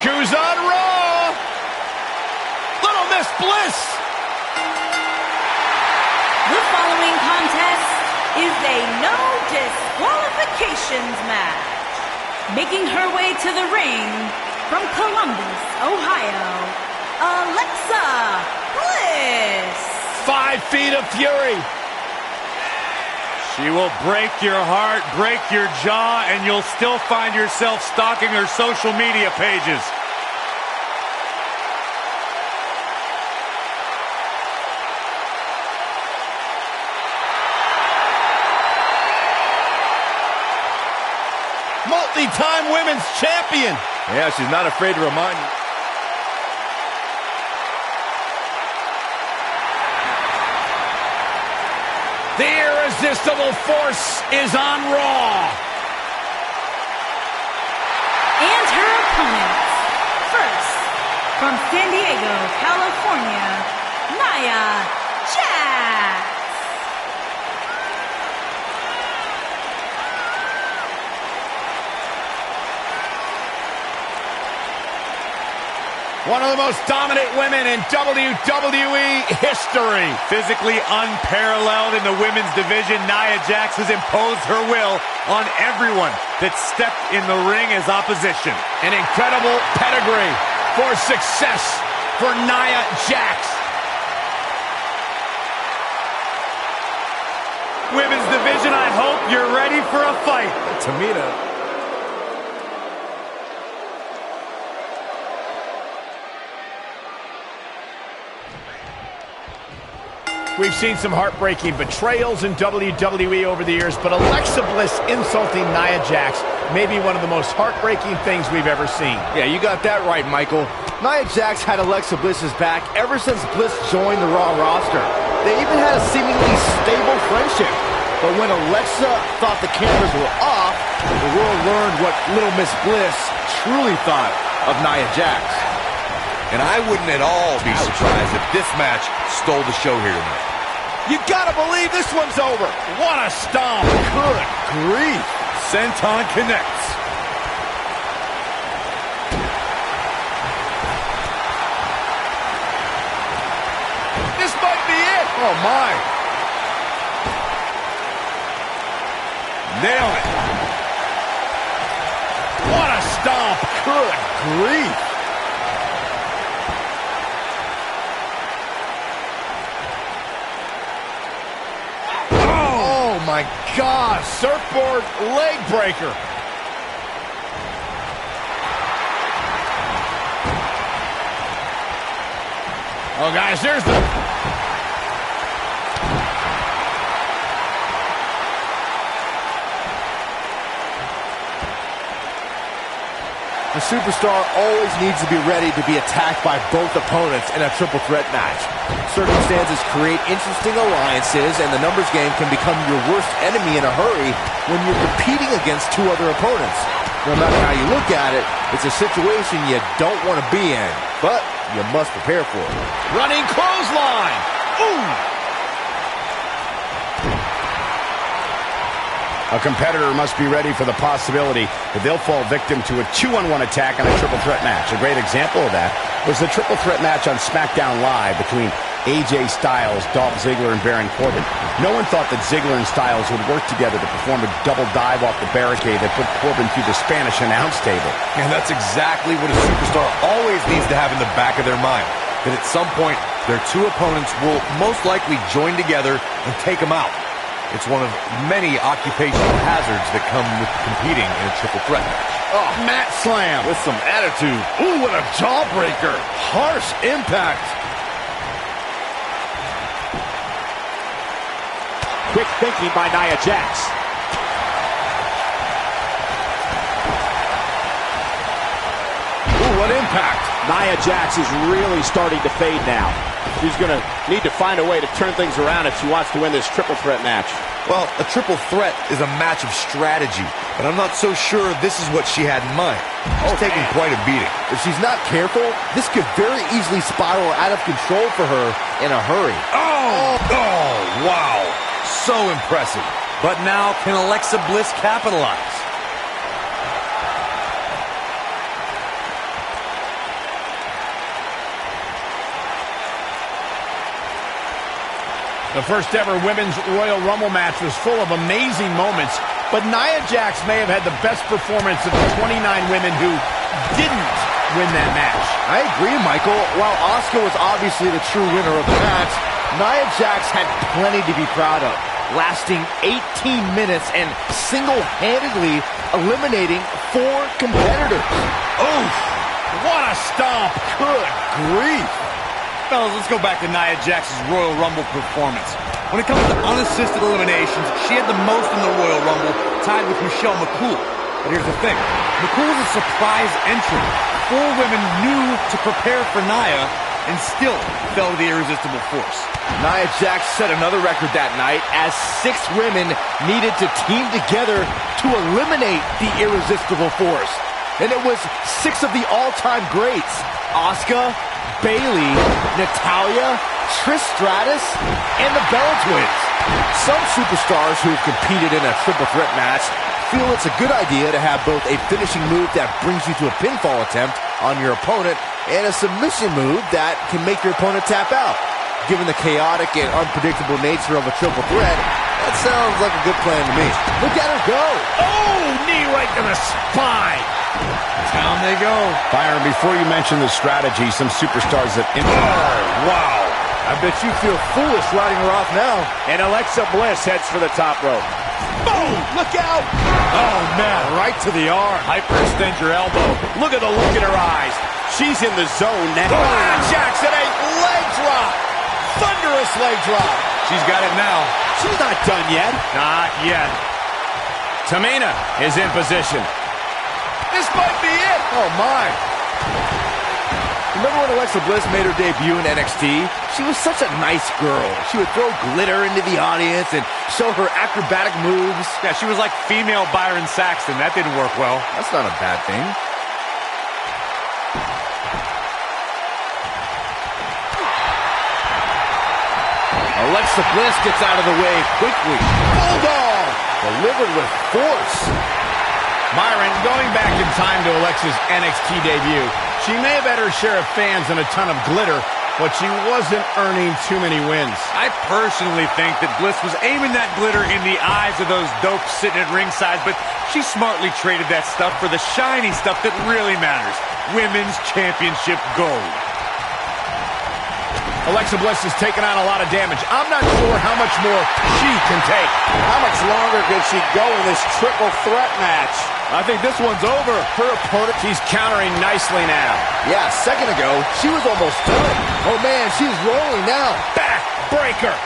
who's on Raw? Little Miss Bliss. The following contest is a no disqualifications match. Making her way to the ring from Columbus, Ohio, Alexa Bliss. 5 feet of fury. She will break your heart, break your jaw, and you'll still find yourself stalking her social media pages. Multi-time women's champion. Yeah, she's not afraid to remind you. The irresistible force is on Raw. And her opponents. First, from San Diego, California, Nia Jax. One of the most dominant women in WWE history. Physically unparalleled in the women's division, Nia Jax has imposed her will on everyone that stepped in the ring as opposition. An incredible pedigree for success for Nia Jax. Women's division, I hope you're ready for a fight. Tamina. We've seen some heartbreaking betrayals in WWE over the years, but Alexa Bliss insulting Nia Jax may be one of the most heartbreaking things we've ever seen. Yeah, you got that right, Michael. Nia Jax had Alexa Bliss's back ever since Bliss joined the Raw roster. They even had a seemingly stable friendship. But when Alexa thought the cameras were off, the world learned what Little Miss Bliss truly thought of Nia Jax. And I wouldn't at all be surprised if this match stole the show here tonight. You gotta believe this one's over. What a stomp. Good grief. Senton connects. This might be it. Oh, my. Nail it. What a stomp. Good grief. Oh my God, surfboard leg breaker. Oh guys, there's the... The superstar always needs to be ready to be attacked by both opponents in a triple threat match. Circumstances create interesting alliances, and the numbers game can become your worst enemy in a hurry when you're competing against two other opponents. No matter how you look at it, it's a situation you don't want to be in, but you must prepare for it. Running clothesline. Ooh! A competitor must be ready for the possibility that they'll fall victim to a 2-on-1 attack on a triple threat match. A great example of that was the triple threat match on SmackDown Live between AJ Styles, Dolph Ziggler, and Baron Corbin. No one thought that Ziggler and Styles would work together to perform a double dive off the barricade that put Corbin through the Spanish announce table. And that's exactly what a superstar always needs to have in the back of their mind. That at some point, their two opponents will most likely join together and take them out. It's one of many occupational hazards that come with competing in a triple threat match. Oh, mat slam. With some attitude. Ooh, what a jawbreaker. Harsh impact. Quick thinking by Nia Jax. Ooh, what impact. Nia Jax is really starting to fade now. She's going to need to find a way to turn things around if she wants to win this triple threat match. Well, a triple threat is a match of strategy, but I'm not so sure this is what she had in mind. She's taking quite a beating. If she's not careful, this could very easily spiral out of control for her in a hurry. Oh, wow. So impressive. But now, can Alexa Bliss capitalize? The first ever Women's Royal Rumble match was full of amazing moments, but Nia Jax may have had the best performance of the 29 women who didn't win that match. I agree, Michael. While Asuka was obviously the true winner of the match, Nia Jax had plenty to be proud of, lasting 18 minutes and single-handedly eliminating 4 competitors. Oof! What a stomp! Good grief! Fellas, let's go back to Nia Jax's Royal Rumble performance. When it comes to unassisted eliminations, she had the most in the Royal Rumble, tied with Michelle McCool. But here's the thing. McCool was a surprise entrant. 4 women knew to prepare for Nia and still fell to the irresistible force. Nia Jax set another record that night as 6 women needed to team together to eliminate the irresistible force. And it was 6 of the all-time greats. Asuka, Bayley, Natalya, Trish Stratus, and the Bella Twins. Some superstars who've competed in a triple threat match feel it's a good idea to have both a finishing move that brings you to a pinfall attempt on your opponent and a submission move that can make your opponent tap out. Given the chaotic and unpredictable nature of a triple threat, that sounds like a good plan to me. Look at her go! Oh, knee right to the spine! Down they go. Byron, before you mention the strategy, some superstars that... Wow! I bet you feel foolish riding her off now. And Alexa Bliss heads for the top rope. Boom! Look out! Oh, man. Right to the arm. Hyperextend your elbow. Look at the look in her eyes. She's in the zone now. Ah, Jackson, a leg drop! Thunderous leg drop! She's got it now. She's not done yet. Not yet. Tamina is in position. This might be it! Oh, my. Remember when Alexa Bliss made her debut in NXT? She was such a nice girl. She would throw glitter into the audience and show her acrobatic moves. Yeah, she was like female Byron Saxton. That didn't work well. That's not a bad thing. Alexa Bliss gets out of the way quickly. Bulldog! Delivered with force. Byron, going back in time to Alexa's NXT debut, she may have had her share of fans and a ton of glitter, but she wasn't earning too many wins. I personally think that Bliss was aiming that glitter in the eyes of those dopes sitting at ringside, but she smartly traded that stuff for the shiny stuff that really matters. Women's Championship gold. Alexa Bliss has taken on a lot of damage. I'm not sure how much more she can take. How much longer can she go in this triple threat match? I think this one's over. Her opponent... She's countering nicely now. Yeah, a second ago, she was almost done. Oh, man, she's rolling now. Back breaker.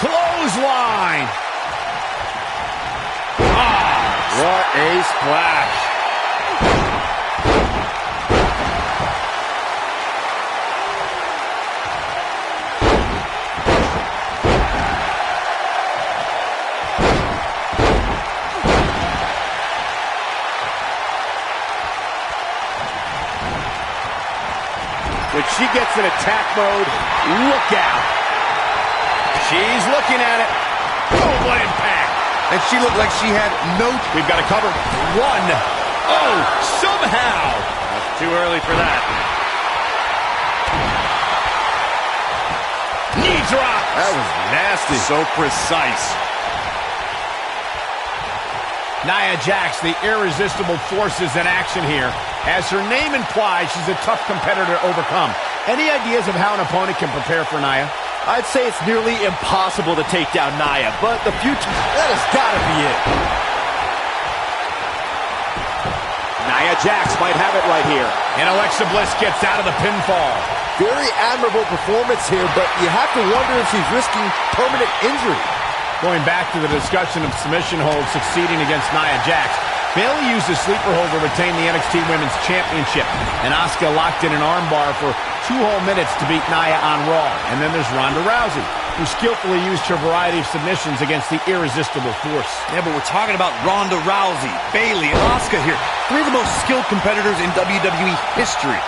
Clothesline. What a splash. When she gets in attack mode, look out. She's looking at it. Oh, what impact. And she looked like she had no... We've got to cover. 1. Oh, somehow. That's too early for that. Knee drop. That was nasty. So precise. Nia Jax, the irresistible force, is in action here. As her name implies, she's a tough competitor to overcome. Any ideas of how an opponent can prepare for Nia? I'd say it's nearly impossible to take down Nia, but the future, that has got to be it. Nia Jax might have it right here. And Alexa Bliss gets out of the pinfall. Very admirable performance here, but you have to wonder if she's risking permanent injury. Going back to the discussion of submission holds succeeding against Nia Jax, Bayley used a sleeper hold to retain the NXT Women's Championship, and Asuka locked in an armbar for 2 whole minutes to beat Nia on Raw. And then there's Ronda Rousey, who skillfully used her variety of submissions against the irresistible force. Yeah, but we're talking about Ronda Rousey, Bayley, and Asuka here. 3 of the most skilled competitors in WWE history.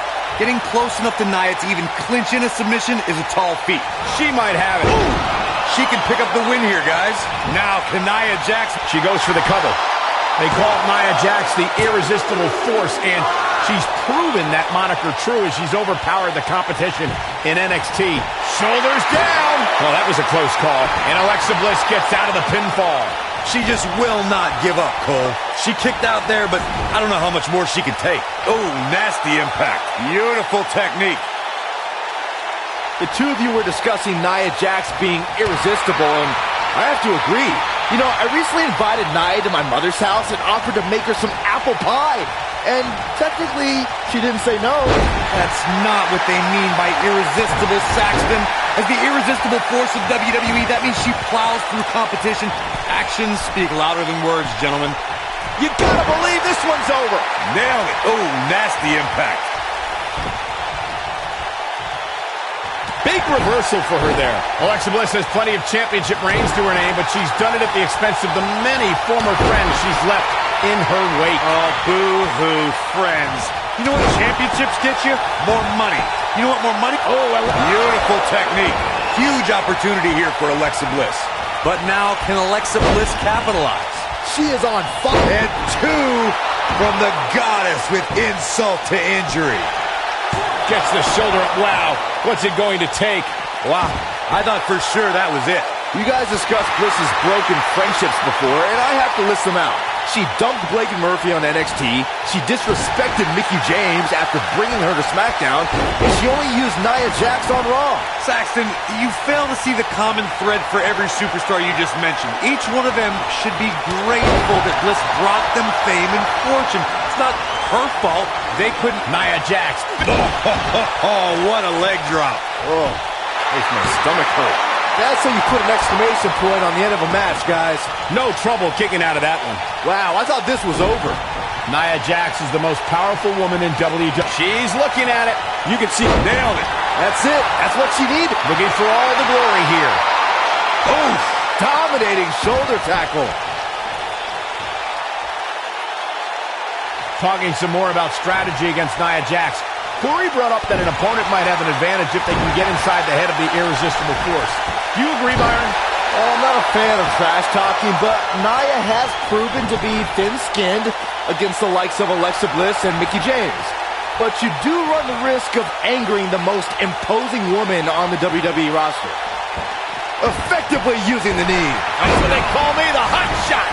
Getting close enough to Nia to even clinch in a submission is a tall feat. She might have it. Ooh. She can pick up the win here, guys. Now, can Nia Jax... She goes for the cover. They call Nia Jax the irresistible force, and She's proven that moniker true as she's overpowered the competition in NXT. Shoulders down. Well, that was a close call. And Alexa Bliss gets out of the pinfall. She just will not give up, Cole. She kicked out there, but I don't know how much more she can take. Oh, nasty impact. Beautiful technique. The two of you were discussing Nia Jax being irresistible, and I have to agree. You know, I recently invited Nia to my mother's house and offered to make her some apple pie. And technically, she didn't say no. That's not what they mean by irresistible, Saxton. As the irresistible force of WWE, that means she plows through competition. Actions speak louder than words, gentlemen. You gotta believe this one's over. Nailed it. Oh, nasty impact. Big reversal for her there. Alexa Bliss has plenty of championship reigns to her name, but she's done it at the expense of the many former friends she's left in her wake. Oh, boo-hoo, friends. You know what championships get you? More money. You know what more money? Oh, beautiful technique. Huge opportunity here for Alexa Bliss. But now, can Alexa Bliss capitalize? She is on fire. And two from the goddess with insult to injury. Gets the shoulder up. Wow, what's it going to take? Wow, I thought for sure that was it. You guys discussed Bliss's broken friendships before, and I have to list them out. She dumped Blake and Murphy on NXT, she disrespected Mickie James after bringing her to SmackDown, and she only used Nia Jax on Raw. Saxton, you fail to see the common thread for every superstar you just mentioned. Each one of them should be grateful that Bliss brought them fame and fortune. It's not her fault they couldn't. Nia Jax. Oh, what a leg drop. Oh, makes my stomach hurt. That's how you put an exclamation point on the end of a match, guys. No trouble kicking out of that one. Wow, I thought this was over. Nia Jax is the most powerful woman in WWE. She's looking at it. You can see. Nailed it. That's it. That's what she needed. Looking for all the glory here. Oh, dominating shoulder tackle. Talking some more about strategy against Nia Jax. Corey brought up that an opponent might have an advantage if they can get inside the head of the irresistible force. Do you agree, Byron? Well, I'm not a fan of trash talking, but Nia has proven to be thin-skinned against the likes of Alexa Bliss and Mickie James. But you do run the risk of angering the most imposing woman on the WWE roster. Effectively using the knee. That's what they call me, the hot shot.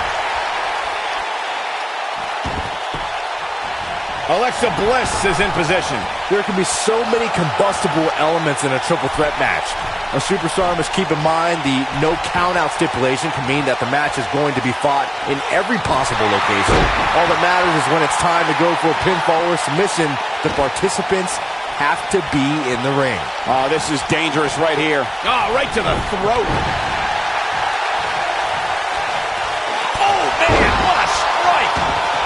Alexa Bliss is in position. There can be so many combustible elements in a triple threat match. A superstar must keep in mind the no count-out stipulation can mean that the match is going to be fought in every possible location. All that matters is when it's time to go for a pinfall or submission, the participants have to be in the ring. Oh, this is dangerous right here. Oh, right to the throat. Oh, man, what a strike.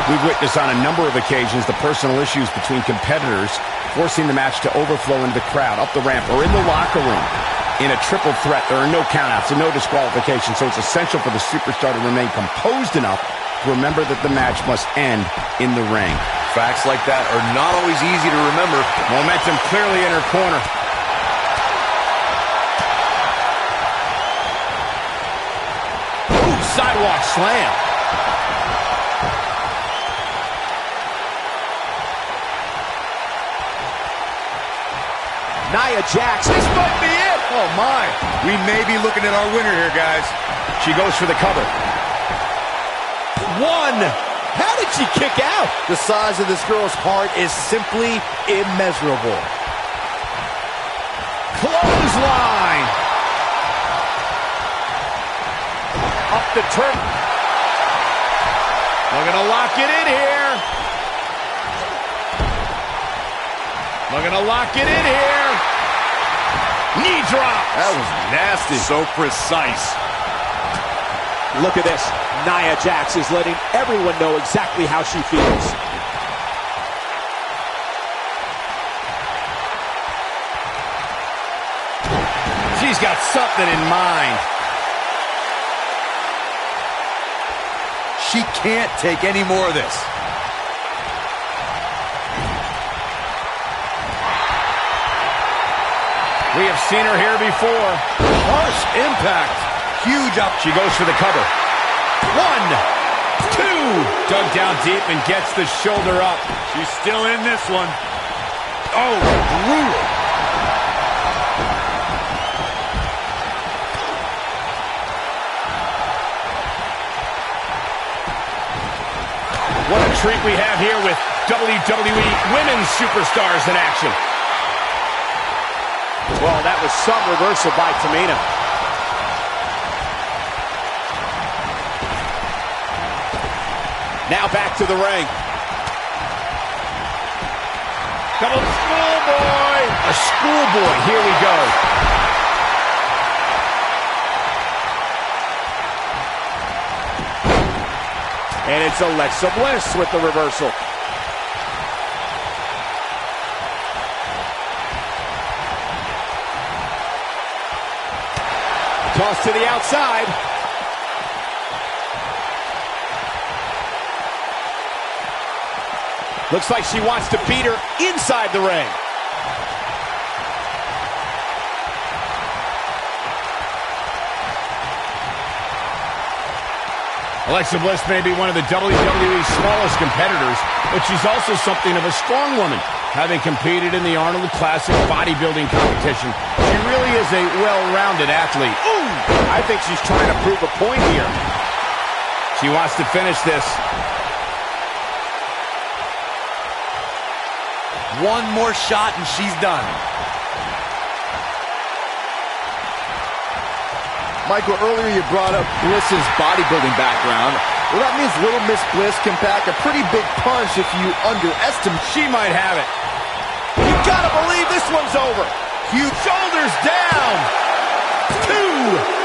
We've witnessed on a number of occasions the personal issues between competitors forcing the match to overflow into the crowd, up the ramp, or in the locker room. In a triple threat, there are no countouts and no disqualifications, so it's essential for the superstar to remain composed enough to remember that the match must end in the ring. Facts like that are not always easy to remember. Momentum clearly in her corner. Ooh, sidewalk slam. Nia Jax, this might be it. Oh, my. We may be looking at our winner here, guys. She goes for the cover. One. How did she kick out? The size of this girl's heart is simply immeasurable. Clothesline. Up the turn. They're going to lock it in here. They're going to lock it in here. Knee drop. That was nasty. So precise. Look at this. Nia Jax is letting everyone know exactly how she feels. She's got something in mind. She can't take any more of this. We have seen her here before. Harsh impact. Huge up. She goes for the cover. 1, 2. Ooh, dug down deep and gets the shoulder up. She's still in this one. Oh, brutal. What a treat we have here with WWE Women's Superstars in action. Well, that was some reversal by Tamina. Now back to the ring. Double schoolboy. A schoolboy. Here we go. And it's Alexa Bliss with the reversal. Toss to the outside. Looks like she wants to beat her inside the ring. Alexa Bliss may be one of the WWE's smallest competitors, but she's also something of a strong woman. Having competed in the Arnold Classic bodybuilding competition, she really is a well-rounded athlete. Ooh! I think she's trying to prove a point here. She wants to finish this. One more shot and she's done. Michael, earlier you brought up Bliss's bodybuilding background. Well, that means Little Miss Bliss can pack a pretty big punch if you underestimate. She might have it. You gotta believe this one's over. Huge shoulders down. 2.